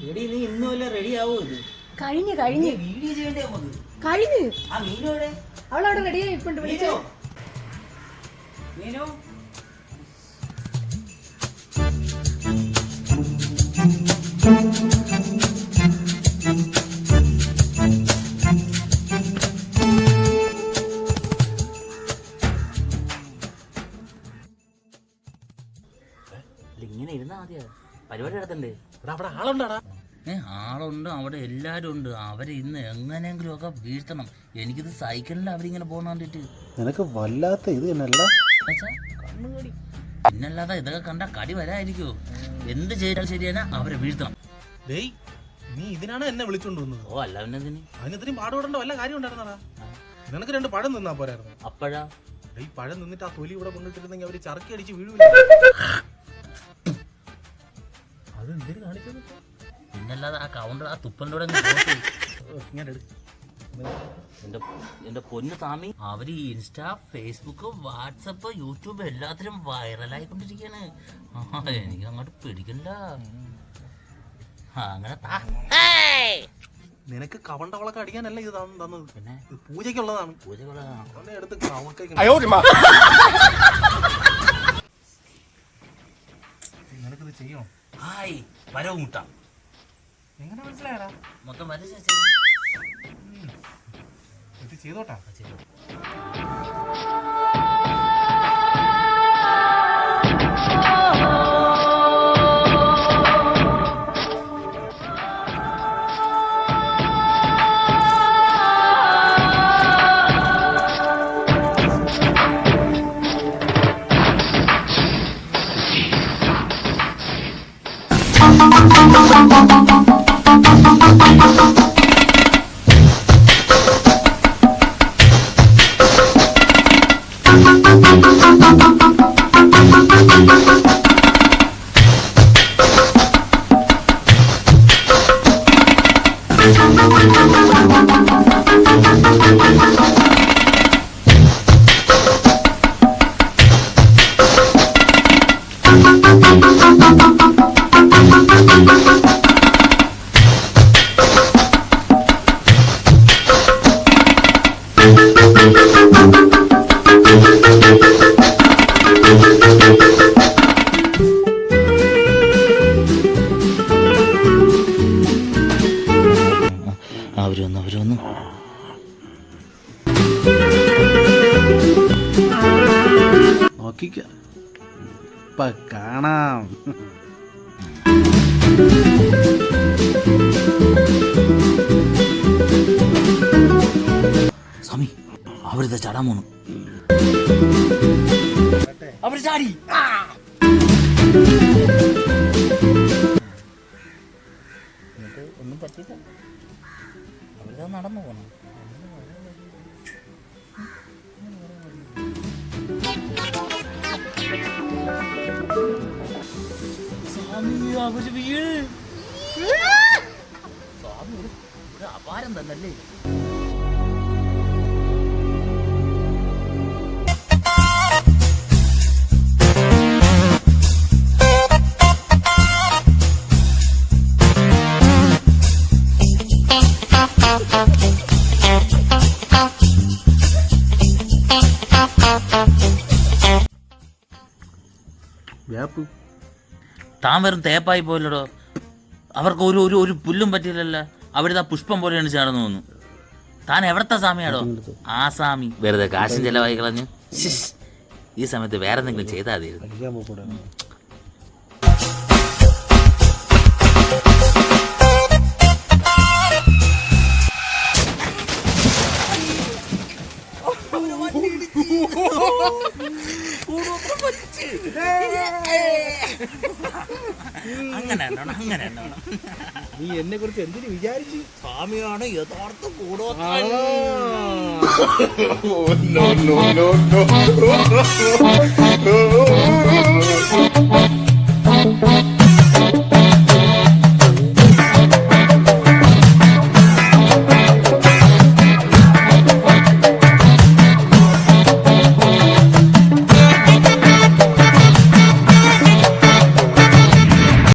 എടി നീ ഇന്നുമല്ല റെഡി ആവോ? ഇത് കഴിഞ്ഞു വീഡിയോ ചെയ്യണ്ടേ നമുക്ക്? കഴിഞ്ഞു. ആ മീനോടെ അവളവിടെ റെഡിയായി ഇപ്പുണ്ട്. വിളിച്ചോ മീനോ? ഇങ്ങനെ ഇരുന്നാ മതിയാ, പരിപാടി നടത്തണ്ടേ? അവിടെ ആളുണ്ടാടാ. ആളുണ്ട്, അവിടെ എല്ലാരും ഉണ്ട്. അവരെ ഇന്ന് എങ്ങനെയെങ്കിലും ഒക്കെ വീഴ്ത്തണം. എനിക്കിത് സൈക്കിളിൽ അവരിങ്ങനെ പോകണ കണ്ടിട്ട് നിനക്ക് വല്ലാത്ത ഇത് തന്നെയല്ല. കണ്ണുകടി പിന്നല്ലാതെ ഇതൊക്കെ കണ്ട കടി വരായിരിക്കോ? എന്ത് ചെയ്താലും ശരിയാണ്, അവരെ വീഴ്ത്തണം. ഡേയ്, നീ ഇതിനാണ് എന്നെ വിളിച്ചോണ്ട് വന്നത്? ഓ അല്ല പിന്നെ അതിന് ഇത്രയും പാടുപെടേണ്ട വല്ല കാര്യം ഉണ്ടായിരുന്നടാ. നിനക്ക് 2 പഴം തിന്നാ പോരായിരുന്നു? അപ്പഴാ ഈ പഴം നിന്നിട്ട് ആ തൊലി ഇവിടെ കൊണ്ടിട്ടിരുന്നെങ്കിൽ അവര് ചറക്കി അടിച്ച് വീഴുവില്ല. അത് എന്തിനു കാണിച്ചത്? പിന്നല്ലാതെ ആ കൗണ്ടർ ആ തുപ്പൻ്റെ ഇങ്ങനെ എന്റെ പൊന്നു സ്വാമി, അവര് ഇൻസ്റ്റാ, ഫേസ്ബുക്ക്, വാട്സപ്പ്, യൂട്യൂബ് എല്ലാത്തിലും വൈറലായിക്കൊണ്ടിരിക്കാണ്. എനിക്ക് അങ്ങോട്ട് പിടിക്കണ്ട. അങ്ങനെ നിനക്ക് കവണ്ടവളൊക്കെ അടിക്കാനല്ല ഇത് തന്നത്, പിന്നെ പൂജക്കുള്ളതാണ്. എടുത്ത് നിനക്കിത് ചെയ്യണോ? ഹായ്, വരവ് മുട്ട. എങ്ങനെ മനസ്സിലായടാ? മൊത്തം വരച്ച ഇത് ചെയ്തോട്ടാ. അവരൊന്ന് നോക്കിക്ക, ഇപ്പൊ കാണാം. സ്വാമി, അവരിത് ചടാൻ പോണു. അവര് ചാടി. ഒന്നും പറ്റില്ല, അവരിത് നടന്നു പോണം. സ്വാമി, അവര് വീട്. സ്വാമി ഒരു അപാരം തന്നല്ലേ. താൻ വെറും തേപ്പായി പോലടോ. അവർക്ക് ഒരു ഒരു ഒരു പുല്ലും പറ്റിയില്ലല്ലോ. അവരിതാ പുഷ്പം പോലെയാണ് ചാടുന്നു തോന്നുന്നു. താൻ എവിടത്തെ സ്വാമിയാടോ? ആ സ്വാമി വെറുതെ കാശും ചെലവായി കളഞ്ഞു. ഈ സമയത്ത് വേറെ എന്തെങ്കിലും ചെയ്താൽ മതിയായിരുന്നു. അങ്ങനെ നീ എന്നെ കുറിച്ച് എന്തിനു വിചാരിച്ചു? സ്വാമിയാണ് യഥാർത്ഥ കൂടോ. No.